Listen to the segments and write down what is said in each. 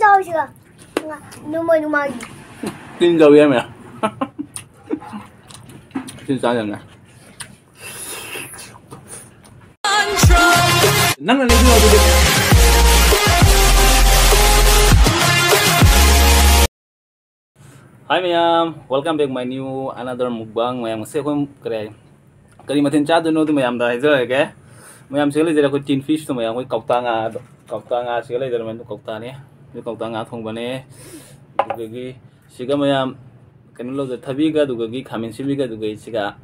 đâu chưa? Nummer. Tin dầu em à? Tin sao rằng nè? Nắng lên đi rồi. Hi mayam, welcome back my new another mukbang. Mayam se ko kare kari mathin cha do no to mayam da hijra ke mayam se le jera ko tin fish to mayam ko kauta nga se le jera man to kauta ne ni kauta nga thong bane dugi siga mayam kan lo da thabi ga dugi khamin sibi ga dugi siga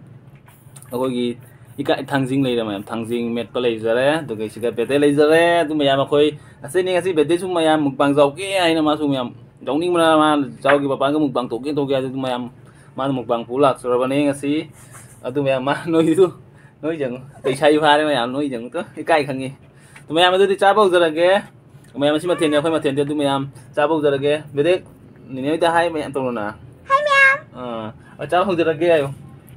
ko gi ika thangjing le mayam thangjing met pa le jare dugi siga bete le jare tu mayam khoi ase ni asi bete su mayam mukbang jau ke ai na ma su mayam dong ning mana ma jauh ki papa ka mukbang to ke tu mayam ma mukbang pulak sura bane ngasi atu mayam ma noi jeng tai chai pha de mayam noi jeng to kai khangi tu mayam atu ti cha bau jara ke mayam si ma then khoi ma then tu mayam cha bau jara ke bede ni ne ta hai mayam to na Hai mayam. Cha bau jara ke ayo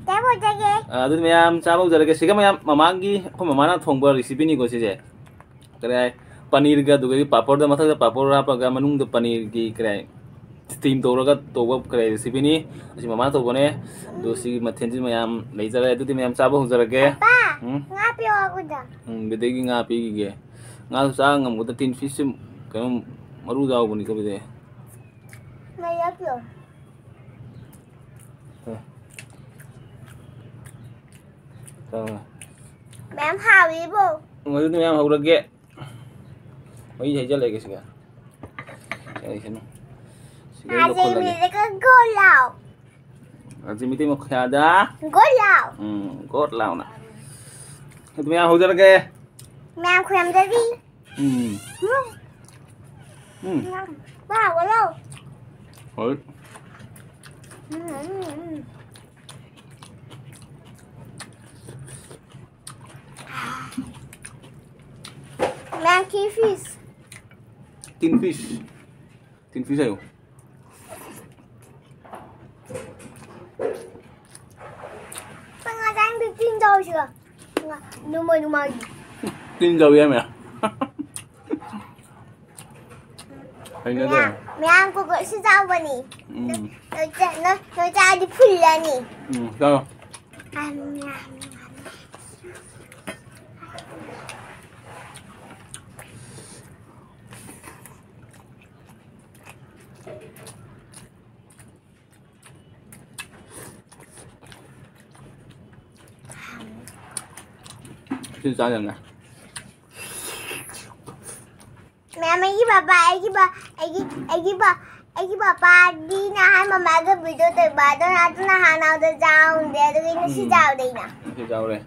Cha bau jara ke atu mayam cha bau jara ke siga mayam mama gi ko mama na thong ba recipe ni ko si je kare paneer ga dugai papor da matha papor ra pa ga manung da paneer gi krai steam to ga to ba krai recipe ni asi mama to bone do si mathen ji mayam lei jara adu ti mayam cha ba hujara ke pa nga pi aku da bede gi nga pi gi ge nga sa ngam ko da tin fish ka maru da boni ko bede na ya pyo mayam hawi bo ngai tu mayam hura ge mấy thầy cho lại cái gì cả cái gì nó Haji mi ka golaw Haji mi mo kaya da golaw got lao na tu mayam hujara ke mayam khuyam da di ba golaw ôi mayam fish tin fish ayo Pengadaan bikin jauh chưa? Nummer. tin dầu em à? Anh nói đây mayam ko gak si jauh bani. No jadi pula ni. sao tin sao rằng nè mayam Egi papa di na hai mama ga video te ba do na tu na ha na do jauh de do ini si jauh dei na. Si jauh đây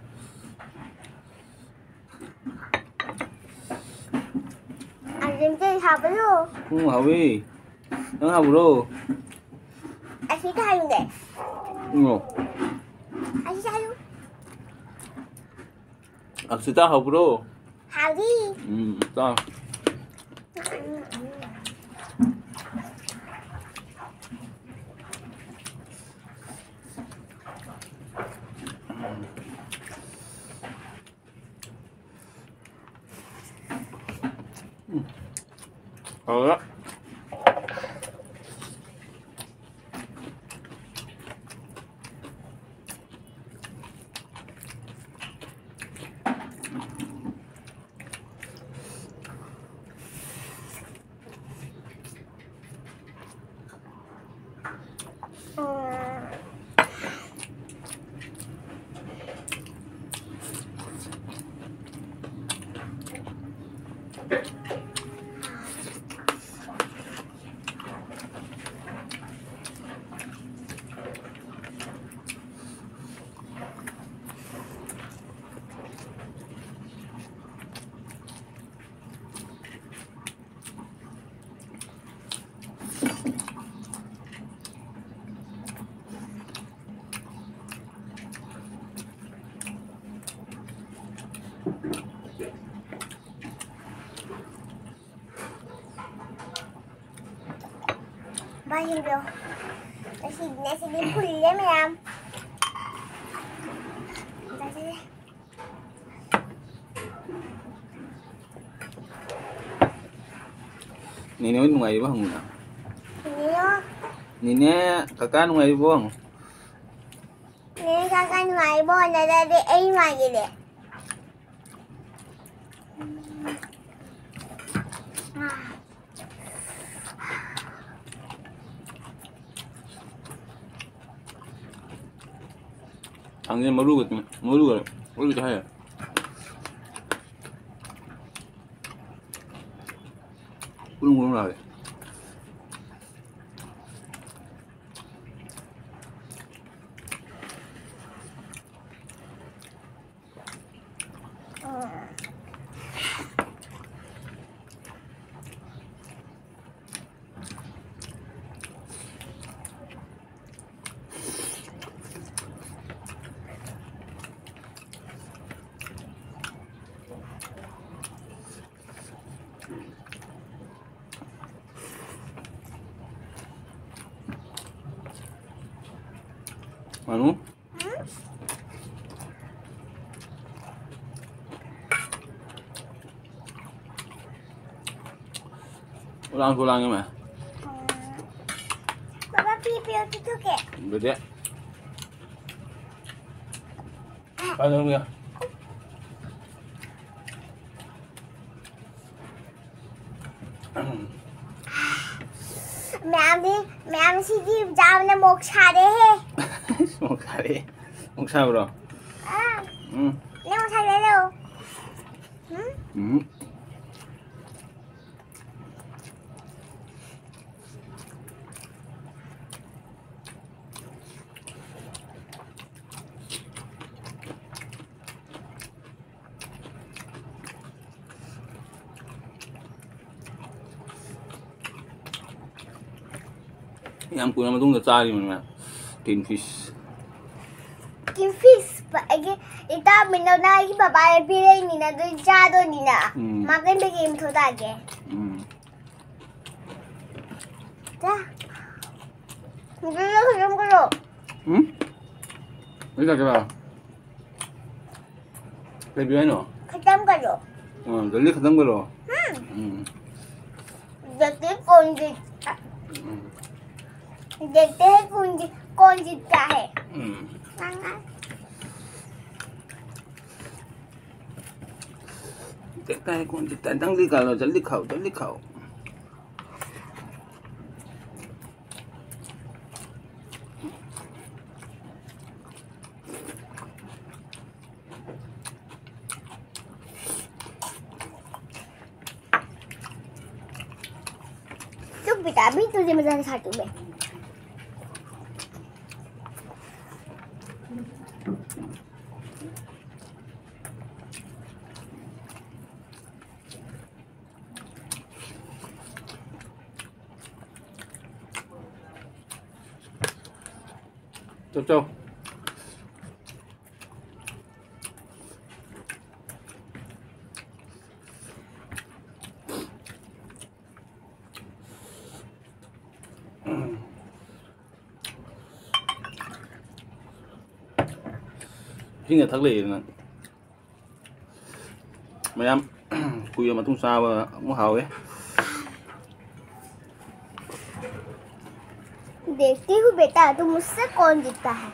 Anjing te ha bro. Hawi nó học bro Asi tahu de. Asi tahu. Kita học bro Hawi. sao đó Bahin bro. Nasi di pula mayam. Nene oi nungai ba hanguna. Nino. Nene kaka nungai bo. Nene kakak nungai bo na dari ai mai gede. Angin malu gitu, malu cahaya. Belum lagi. Manu? Pulang ya, Ma? Papa pipi itu ke? Beda. Paano ya? Ma'am सीधी जाम ने मोक्षा दे है मोक्षा bro ले मोक्षा ले लो Yang punya matung udah cari mana? Tin fish. Tin fish, ita minno na ki papa pire ni na do jado ni na. Makan be game thoda ke. Ta. Ngelo kham karo. Ini क्या करा? ले भी है ना? खत्म करो. जल्दी खत्म करो. देखते कौन जीतता. देखते हैं कौन जीतता है. देखता है कौन जीतता है. जल्दी खाओ, जल्दी खाओ, जल्दी खाओ. तो बेटा भी तुझे मजा नहीं खाती मैं. चलो Hingga thắc lì nè mày em cùi mà tung sao mà muốn hào ấy देखती हूँ बेटा तो मुझसे कौन जीतता है.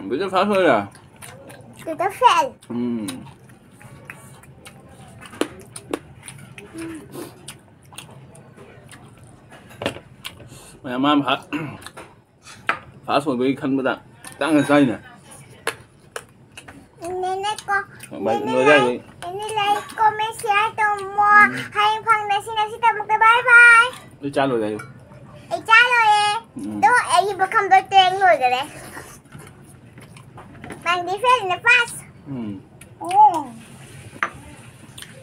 Bị nó phá thôi à? Bị nó phèn. Mày mam hả? Phá rồi bị khăn bữa tăng là say nè. Nên con. Mày ngồi đây đi. Nên lấy con mấy xe tôm mua hay phong này xin tao một cái bye bye. Đi cha rồi đây. Ai cha rồi. Đó ai bị không đôi tên rồi đấy. Mang đi phết là fast. Ừ.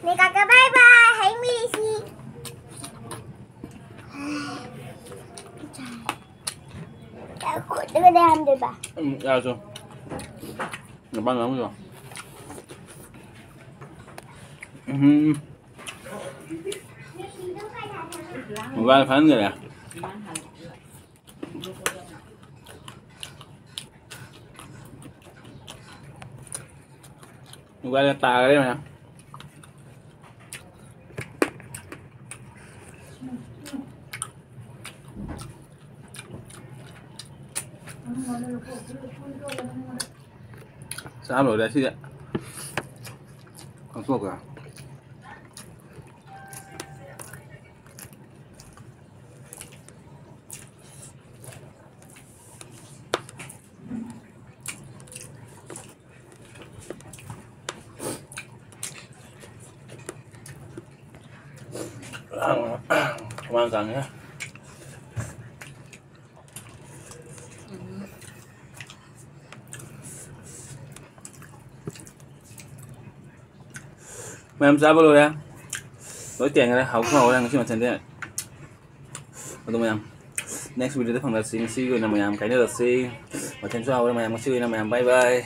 Mình cả bye bye. Hãy mi si. Đưa đây ăn được bà. Ra chưa? Nó băng lắm rồi. Một vai phán rồi nè. Một vai là tà đấy nè. Sao rồi đấy chị ạ? Còn thuốc à? Không ăn cần nhé. Mày sao bao ya? Tối tiền rồi, hậu khẩu đang xem thế này. Tụi mày next video tới phòng là see you nằm mày cái nữa là see. Và thêm sau mày chơi nằm mày bye bye.